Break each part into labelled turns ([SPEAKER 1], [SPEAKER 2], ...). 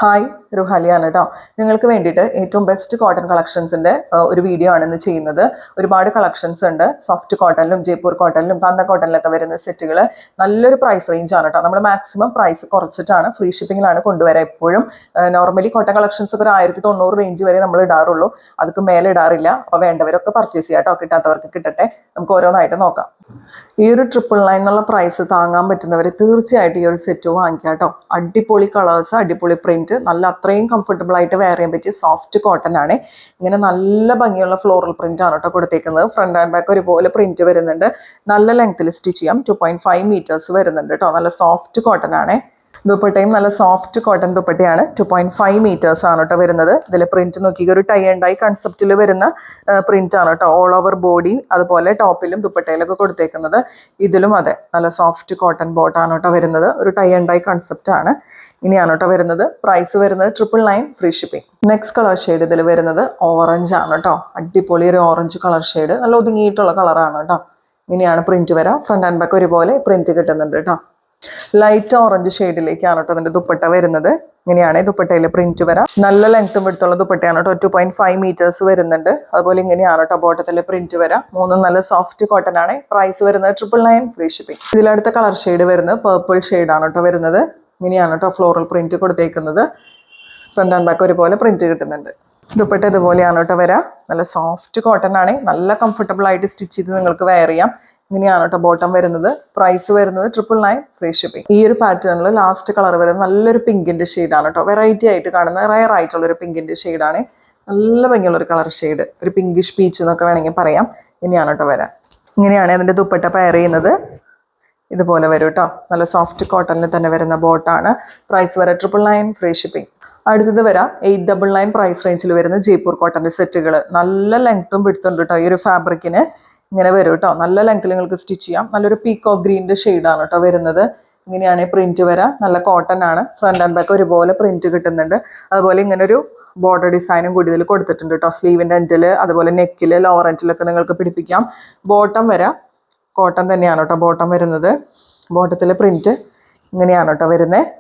[SPEAKER 1] Hi റുഹാലിയാണ് കേട്ടോ. നിങ്ങൾക്ക് വേണ്ടിയിട്ട് ഏറ്റവും ബെസ്റ്റ് കോട്ടൺ കളക്ഷൻസിൻ്റെ ഒരു വീഡിയോ ആണ് ഇന്ന് ചെയ്യുന്നത്. ഒരുപാട് കളക്ഷൻസ് ഉണ്ട്. സോഫ്റ്റ് കോട്ടണിലും ജയ്പൂർ കോട്ടണിലും കാന്ത കോട്ടണിലൊക്കെ വരുന്ന സെറ്റുകൾ നല്ലൊരു പ്രൈസ് റേഞ്ചാണ് കേട്ടോ. നമ്മൾ മാക്സിമം പ്രൈസ് കുറച്ചിട്ടാണ് ഫ്രീ ഷിപ്പിങ്ങിലാണ് കൊണ്ടുവരാം എപ്പോഴും. നോർമലി കോട്ടൺ കളക്ഷൻസ് ഒക്കെ ഒരു 1090 റേഞ്ച് വരെ നമ്മൾ ഇടാറുള്ളൂ. അതൊക്കെ മേലെ ഇടാറില്ല. അപ്പോൾ വേണ്ടവരൊക്കെ പർച്ചേസ് ചെയ്യാം കേട്ടോ. കിട്ടാത്തവർക്ക് കിട്ടട്ടെ. നമുക്ക് ഓരോന്നായിട്ട് നോക്കാം. ഈ ഒരു 999 എന്നുള്ള പ്രൈസ് താങ്ങാൻ പറ്റുന്നവർ തീർച്ചയായിട്ടും ഈ ഒരു സെറ്റ് വാങ്ങിക്കാം കേട്ടോ. അടിപൊളി കളേഴ്സ്, അടിപൊളി പ്രിന്റ്, നല്ല അത്രയും കംഫർട്ടബിൾ ആയിട്ട് വെയർ ചെയ്യാൻ പറ്റിയ സോഫ്റ്റ് കോട്ടൺ ആണ്. ഇങ്ങനെ നല്ല ഭംഗിയുള്ള ഫ്ലോറൽ പ്രിന്റ് ആണ് കേട്ടോ കൊടുത്തേക്കുന്നത്. ഫ്രണ്ട് ആൻഡ് ബാക്ക് ഒരുപോലെ പ്രിന്റ് വരുന്നുണ്ട്. നല്ല ലെങ്ത്തിൽ സ്റ്റിച്ച് ചെയ്യാം. 2.5 മീറ്റേഴ്സ് വരുന്നുണ്ട് കേട്ടോ. നല്ല സോഫ്റ്റ് കോട്ടൺ ആണ്. ദുപ്പട്ടയും നല്ല സോഫ്റ്റ് കോട്ടൺ ദുപ്പട്ടയാണ്. 2.5 മീറ്റേഴ്സ് ആണ് കേട്ടോ വരുന്നത്. ഇതിൽ പ്രിന്റ് നോക്കി ഒരു ടൈ ആൻഡ് ഡൈ കൺസെപ്റ്റിൽ വരുന്ന പ്രിന്റ് ആണ് കേട്ടോ. ഓൾ ഓവർ ബോഡി അതുപോലെ ടോപ്പിലും ദുപ്പട്ടയിലൊക്കെ കൊടുത്തേക്കുന്നത്. ഇതിലും അതെ നല്ല സോഫ്റ്റ് കോട്ടൺ ബോട്ടാണ് കേട്ടോ വരുന്നത്. ഒരു ടൈ ആൻഡ് ഡൈ കൺസെപ്റ്റ് ആണ്. ഇനിയാണ് കേട്ടോ വരുന്നത്. പ്രൈസ് വരുന്നത് 999 free shipping. Next colour shade ഇതിൽ വരുന്നത് ഓറഞ്ച് ആണ് കേട്ടോ. അടിപൊളി ഒരു ഓറഞ്ച് കളർ ഷെയ്ഡ്, നല്ല ഒതുങ്ങിയിട്ടുള്ള കളറാണ് കേട്ടോ. ഇങ്ങനെയാണ് പ്രിന്റ് വരാം. ഫ്രണ്ട് ആൻഡ് ബാക്ക് ഒരുപോലെ പ്രിന്റ് കിട്ടുന്നുണ്ട് കേട്ടോ. ലൈറ്റ് ഓറഞ്ച് ഷെയ്ഡിലേക്കാണ് കേട്ടോ അതിന്റെ ദുപ്പട്ട വരുന്നത്. ഇങ്ങനെയാണ് ദുപ്പട്ടയിലെ പ്രിന്റ് വരാം. നല്ല ലെങ്ത്തും എടുത്തുള്ള ദുപ്പട്ടയാണ് കേട്ടോ. 2.5 മീറ്റേഴ്സ് വരുന്നുണ്ട്. അതുപോലെ ഇങ്ങനെയാണ് കേട്ടോ ബോട്ടത്തിലെ പ്രിന്റ് വരാം. മൂന്നും നല്ല സോഫ്റ്റ് കോട്ടൺ ആണ്. പ്രൈസ് വരുന്നത് 999 ഫ്രീ ഷിപ്പിംഗ്. ഇതിലടുത്ത കളർ ഷെയ്ഡ് വരുന്നത് പേർപ്പിൾ ഷെയ്ഡാണ് കേട്ടോ വരുന്നത്. ഇങ്ങനെയാണ് കേട്ടോ ഫ്ലോറൽ പ്രിന്റ് കൊടുത്തേക്കുന്നത്. ഫ്രണ്ട് ആൻഡ് ബാക്ക് ഒരുപോലെ പ്രിന്റ് കിട്ടുന്നുണ്ട്. ദുപ്പട്ട ഇതുപോലെയാണ് കേട്ടോ വരാം. നല്ല സോഫ്റ്റ് കോട്ടൺ ആണ്. നല്ല കംഫർട്ടബിൾ ആയിട്ട് സ്റ്റിച്ച് ചെയ്ത് നിങ്ങൾക്ക് വെയർ ചെയ്യാം. ഇങ്ങനെയാണ് കേട്ടോ ബോട്ടം വരുന്നത്. പ്രൈസ് വരുന്നത് 999 ഫ്രീ ഷിപ്പിംഗ്. ഈ ഒരു പാറ്റേണിൽ ലാസ്റ്റ് കളർ വരുന്നത് നല്ലൊരു പിങ്കിന്റെ ഷെയ്ഡാണ് കേട്ടോ. വെറൈറ്റി ആയിട്ട് കാണുന്ന റയർ ആയിട്ടുള്ള ഒരു പിങ്കിന്റെ ഷെയ്ഡാണ്. നല്ല ഭംഗിയുള്ള ഒരു കളർ ഷെയ്ഡ്, ഒരു പിങ്കിഷ് പീച്ച് എന്നൊക്കെ വേണമെങ്കിൽ പറയാം. ഇങ്ങനെയാണ് കേട്ടോ വരാം. ഇങ്ങനെയാണ് അതിന്റെ ദുപ്പട്ട പെയർ ചെയ്യുന്നത്. ഇതുപോലെ വരും കേട്ടോ. നല്ല സോഫ്റ്റ് കോട്ടണിൽ തന്നെ വരുന്ന ബോട്ടാണ്. പ്രൈസ് വരെ 999 ഫ്രീ ഷിപ്പിംഗ്. അടുത്തത് വരാം 899 പ്രൈസ് റേഞ്ചിൽ വരുന്ന ജയ്പൂർ കോട്ടന്റെ സെറ്റുകൾ. നല്ല ലെങ്ത്തും വിടുത്തുണ്ട് കേട്ടോ ഈ ഒരു ഫാബ്രിക്കിന്. ഇങ്ങനെ വരും കേട്ടോ. നല്ല ലെങ്ത്തിൽ നിങ്ങൾക്ക് സ്റ്റിച്ച് ചെയ്യാം. നല്ലൊരു പീക്കോ ഗ്രീനിന്റെ ഷെയ്ഡാണ് കേട്ടോ വരുന്നത്. ഇങ്ങനെയാണ് പ്രിന്റ് വരാം. നല്ല കോട്ടൺ ആണ്. ഫ്രണ്ട് ആൻഡ് ബാക്ക് ഒരുപോലെ പ്രിന്റ് കിട്ടുന്നുണ്ട്. അതുപോലെ ഇങ്ങനൊരു ബോർഡർ ഡിസൈനും കൂടി ഇതിൽ കൊടുത്തിട്ടുണ്ട് കേട്ടോ. സ്ലീവിന്റെ എൻഡിൽ അതുപോലെ നെക്കില് ലോവർ എൻഡിലൊക്കെ നിങ്ങൾക്ക് പിടിപ്പിക്കാം. ബോട്ടം വരാം. കോട്ടൺ തന്നെയാണ് കേട്ടോ ബോട്ടം വരുന്നത്. ബോട്ടത്തിലെ പ്രിന്റ് ഇങ്ങനെയാണ് കേട്ടോ വരുന്നത്.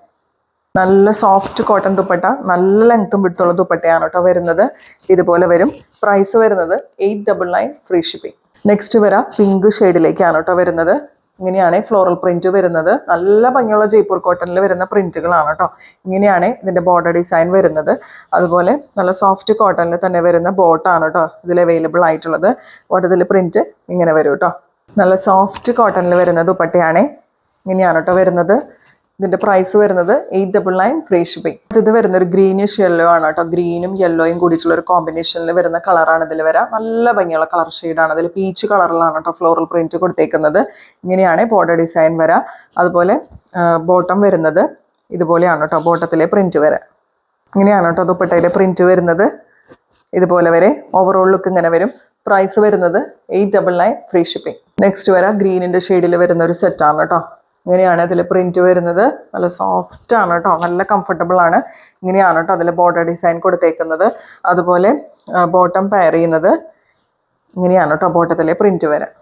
[SPEAKER 1] നല്ല സോഫ്റ്റ് കോട്ടൺ ദുപ്പട്ട, നല്ല ലെങ്ത്തും വിടുത്തുള്ള ദുപ്പട്ടയാണ് കേട്ടോ വരുന്നത്. ഇതുപോലെ വരും. പ്രൈസ് വരുന്നത് 899 ഫ്രീ ഷിപ്പിംഗ്. നെക്സ്റ്റ് വരാം പിങ്ക് ഷെയ്ഡിലേക്കാണ് കേട്ടോ വരുന്നത്. ഇങ്ങനെയാണ് ഫ്ലോറൽ പ്രിന്റ് വരുന്നത്. നല്ല ഭംഗിയുള്ള ജയ്പൂർ കോട്ടണിൽ വരുന്ന പ്രിന്റുകളാണ് കേട്ടോ. ഇങ്ങനെയാണ് ഇതിന്റെ ബോർഡർ ഡിസൈൻ വരുന്നത്. അതുപോലെ നല്ല സോഫ്റ്റ് കോട്ടണിൽ തന്നെ വരുന്ന ബോട്ടാണ് കേട്ടോ ഇതിൽ അവൈലബിൾ ആയിട്ടുള്ളത്. ബോട്ടത്തിൽ പ്രിന്റ് ഇങ്ങനെ വരും കേട്ടോ. നല്ല സോഫ്റ്റ് കോട്ടണിൽ വരുന്ന ദുപ്പട്ടയാണ്. ഇങ്ങനെയാണ് കേട്ടോ വരുന്നത്. ഇതിന്റെ പ്രൈസ് വരുന്നത് 899 ഫ്രീ ഷിപ്പിംഗ്. ഇത് വരുന്ന ഒരു ഗ്രീനിഷ് യെല്ലോ ആണ് കേട്ടോ. ഗ്രീനും യെല്ലോയും കൂടിയിട്ടുള്ള ഒരു കോമ്പിനേഷനിൽ വരുന്ന കളറാണ് ഇതിൽ വരാം. നല്ല ഭംഗിയുള്ള കളർ ഷെയ്ഡാണ്. അതിൽ പീച്ച് കളറിലാണ് കേട്ടോ ഫ്ലോറൽ പ്രിന്റ് കൊടുത്തേക്കുന്നത്. ഇങ്ങനെയാണ് ബോർഡർ ഡിസൈൻ വരാം. അതുപോലെ ബോട്ടം വരുന്നത് ഇതുപോലെയാണ് കേട്ടോ. ബോട്ടത്തിലെ പ്രിന്റ് വരാം. ഇങ്ങനെയാണ് കേട്ടോ ദുപ്പട്ടയിലെ പ്രിന്റ് വരുന്നത്. ഇതുപോലെ വരെ ഓവറോൾ ലുക്ക് ഇങ്ങനെ വരും. പ്രൈസ് വരുന്നത് 899 ഫ്രീ ഷിപ്പിംഗ്. നെക്സ്റ്റ് വരാം ഗ്രീനിന്റെ ഷെയ്ഡിൽ വരുന്ന ഒരു സെറ്റാണ് കേട്ടോ. ഇങ്ങനെയാണ് അതിൽ പ്രിന്റ് വരുന്നത്. നല്ല സോഫ്റ്റ് ആണ് കേട്ടോ. നല്ല കംഫർട്ടബിൾ ആണ്. ഇങ്ങനെയാണ് കേട്ടോ അതിൽ ബോർഡർ ഡിസൈൻ കൊടുത്തേക്കുന്നത്. അതുപോലെ ബോട്ടം പെയർ ചെയ്യുന്നത് ഇങ്ങനെയാണ് കേട്ടോ. ബോട്ടത്തിലെ പ്രിന്റ് വരാം.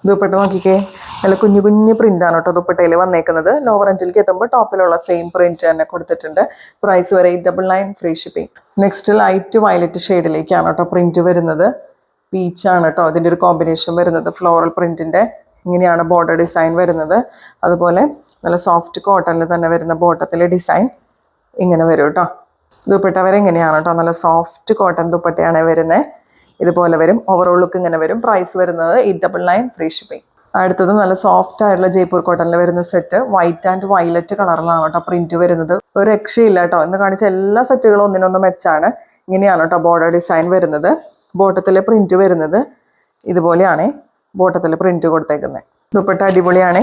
[SPEAKER 1] ദുപ്പട്ട നോക്കിക്കേ. നല്ല കുഞ്ഞു കുഞ്ഞു പ്രിന്റാണ് കേട്ടോ ദുപ്പട്ടയിൽ വന്നേക്കുന്നത്. ലോവർ എൻഡിലേക്ക് എത്തുമ്പോൾ ടോപ്പിലുള്ള സെയിം പ്രിന്റ് തന്നെ കൊടുത്തിട്ടുണ്ട്. പ്രൈസ് വരെ 899 free shipping. Next light violet ഷെയ്ഡിലേക്കാണ് കേട്ടോ പ്രിന്റ് വരുന്നത്. പീച്ചാണ് കേട്ടോ അതിൻ്റെ ഒരു കോമ്പിനേഷൻ വരുന്നത് ഫ്ലോറൽ പ്രിന്റിന്റെ. ഇങ്ങനെയാണ് ബോർഡർ ഡിസൈൻ വരുന്നത്. അതുപോലെ നല്ല സോഫ്റ്റ് കോട്ടണിൽ തന്നെ വരുന്ന ബോട്ടത്തിലെ ഡിസൈൻ ഇങ്ങനെ വരും കേട്ടോ. ദുപ്പട്ട വരെ ഇങ്ങനെയാണ് കേട്ടോ. നല്ല സോഫ്റ്റ് കോട്ടൺ ദുപ്പട്ടയാണ് വരുന്നത്. ഇതുപോലെ വരും. ഓവറോൾ ലുക്ക് ഇങ്ങനെ വരും. പ്രൈസ് വരുന്നത് 899 ഫ്രീ ഷിപ്പിംഗ്. അടുത്തത് നല്ല സോഫ്റ്റ് ആയിട്ടുള്ള ജയ്പൂർ കോട്ടണിൽ വരുന്ന സെറ്റ്. വൈറ്റ് ആൻഡ് വയലറ്റ് കളറിലാണ് കേട്ടോ പ്രിന്റ് വരുന്നത്. ഒരു രക്ഷയില്ല കേട്ടോ. ഇന്ന് കാണിച്ച എല്ലാ സെറ്റുകളും ഒന്നിനൊന്നും മെച്ചാണ്. ഇങ്ങനെയാണ് കേട്ടോ ബോർഡർ ഡിസൈൻ വരുന്നത്. ബോട്ടത്തിലെ പ്രിന്റ് വരുന്നത് ഇതുപോലെയാണ്. ബോട്ടത്തിൽ പ്രിന്റ് കൊടുത്തേക്കുന്നത്. ദുപ്പട്ട അടിപൊളിയാണ്.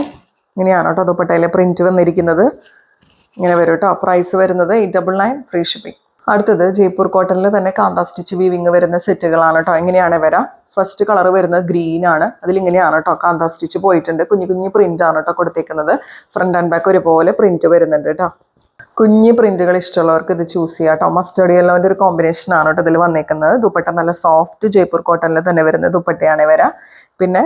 [SPEAKER 1] ഇങ്ങനെയാണ് കേട്ടോ ദുപ്പട്ടയിലെ പ്രിന്റ് വന്നിരിക്കുന്നത്. ഇങ്ങനെ വരും കേട്ടോ. പ്രൈസ് വരുന്നത് 899 ഫ്രീ ഷിപ്പിംഗ്. അടുത്തത് ജയ്പൂർ കോട്ടണിൽ തന്നെ കാന്ത സ്റ്റിച്ച് വീവിങ് വരുന്ന സെറ്റുകളാണ് കേട്ടോ. എങ്ങനെയാണ് വരാം. ഫസ്റ്റ് കളർ വരുന്നത് ഗ്രീൻ ആണ്. അതിലിങ്ങനെയാണ് കേട്ടോ കാന്ത സ്റ്റിച്ച് പോയിട്ടുണ്ട്. കുഞ്ഞു കുഞ്ഞു പ്രിന്റ് ആണ് കേട്ടോ കൊടുത്തേക്കുന്നത്. ഫ്രണ്ട് ആൻഡ് ബാക്ക് ഒരുപോലെ പ്രിന്റ് വരുന്നുണ്ട് കേട്ടോ. കുഞ്ഞു പ്രിന്റുകൾ ഇഷ്ടമുള്ളവർക്ക് ഇത് ചൂസ് ചെയ്യാം കേട്ടോ. മസ്റ്റേർഡ് യെല്ലോൻ്റെ ഒരു കോമ്പിനേഷൻ ആണ് കേട്ടോ ഇതിൽ വന്നേക്കുന്നത്. ദുപ്പട്ട നല്ല സോഫ്റ്റ് ജയ്പൂർ കോട്ടണിൽ തന്നെ വരുന്ന ദുപ്പട്ടയാണ് വരാം. പിന്നെ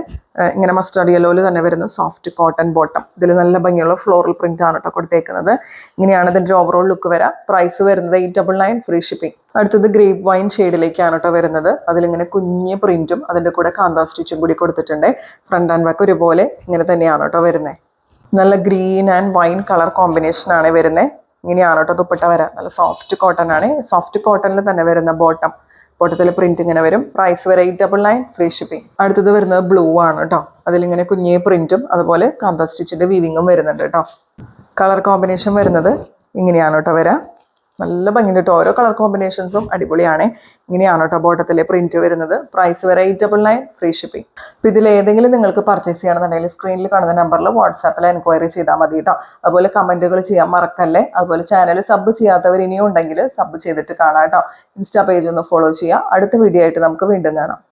[SPEAKER 1] ഇങ്ങനെ മസ്റ്റർഡ് യെല്ലോയിൽ തന്നെ വരുന്ന സോഫ്റ്റ് കോട്ടൺ ബോട്ടം. ഇതിൽ നല്ല ഭംഗിയുള്ള ഫ്ലോറൽ പ്രിന്റ് ആണ് കേട്ടോ കൊടുത്തേക്കുന്നത്. ഇങ്ങനെയാണ് ഇതിൻ്റെ ഓവറോൾ ലുക്ക് വരാം. പ്രൈസ് വരുന്നത് 899 ഫ്രീ ഷിപ്പിംഗ്. അടുത്തത് ഗ്രേപ്പ് വൈൻ ഷെയ്ഡിലേക്കാണ് കേട്ടോ വരുന്നത്. അതിലിങ്ങനെ കുഞ്ഞ് പ്രിന്റും അതിൻ്റെ കൂടെ കാന്താ സ്റ്റിച്ചും കൂടി കൊടുത്തിട്ടുണ്ട്. ഫ്രണ്ട് ആൻഡ് ബാക്ക് ഒരുപോലെ ഇങ്ങനെ തന്നെയാണ് കേട്ടോ വരുന്നത്. നല്ല green and wine colour combination ആണ് വരുന്നത്. ഇങ്ങനെയാണ് കേട്ടോ ദുപ്പട്ട വരാം. നല്ല സോഫ്റ്റ് കോട്ടൺ ആണ്. സോഫ്റ്റ് കോട്ടണിൽ തന്നെ വരുന്ന ബോട്ടത്തിൽ പ്രിന്റ് ഇങ്ങനെ വരും. പ്രൈസ് വരെ 899 ഫ്രീ ഷിപ്പിംഗ്. അടുത്തത് വരുന്നത് ബ്ലൂ ആണ് കേട്ടോ. അതിലിങ്ങനെ കുഞ്ഞേ പ്രിന്റും അതുപോലെ കാന്താ സ്റ്റിച്ചിന്റെ വീവിങ്ങും വരുന്നുണ്ട് കേട്ടോ. കളർ കോമ്പിനേഷൻ വരുന്നത് ഇങ്ങനെയാണ് കേട്ടോ വരാം. നല്ല ഭംഗിയുണ്ട് കേട്ടോ. ഓരോ കളർ കോമ്പിനേഷൻസും അടിപൊളിയാണ്. ഇങ്ങനെയാണ് കേട്ടോ ബോട്ടത്തിലെ പ്രിന്റ് വരുന്നത്. പ്രൈസ് വരെ 899 ഫ്രീ ഷിപ്പിംഗ്. അപ്പോൾ ഇതിൽ ഏതെങ്കിലും നിങ്ങൾക്ക് പർച്ചേസ് ചെയ്യണമെന്നുണ്ടെങ്കിൽ സ്ക്രീനിൽ കാണുന്ന നമ്പറിൽ വാട്സാപ്പിൽ എൻക്വയറി ചെയ്താൽ മതി കേട്ടോ. അതുപോലെ കമന്റുകൾ ചെയ്യാൻ മറക്കല്ലേ. അതുപോലെ ചാനൽ സബ് ചെയ്യാത്തവർ ഇനിയും ഉണ്ടെങ്കിൽ സബ് ചെയ്തിട്ട് കാണാം കേട്ടോ. ഇൻസ്റ്റാ പേജ് ഒന്ന് ഫോളോ ചെയ്യുക. അടുത്ത വീഡിയോ ആയിട്ട് നമുക്ക് വീണ്ടും കാണാം.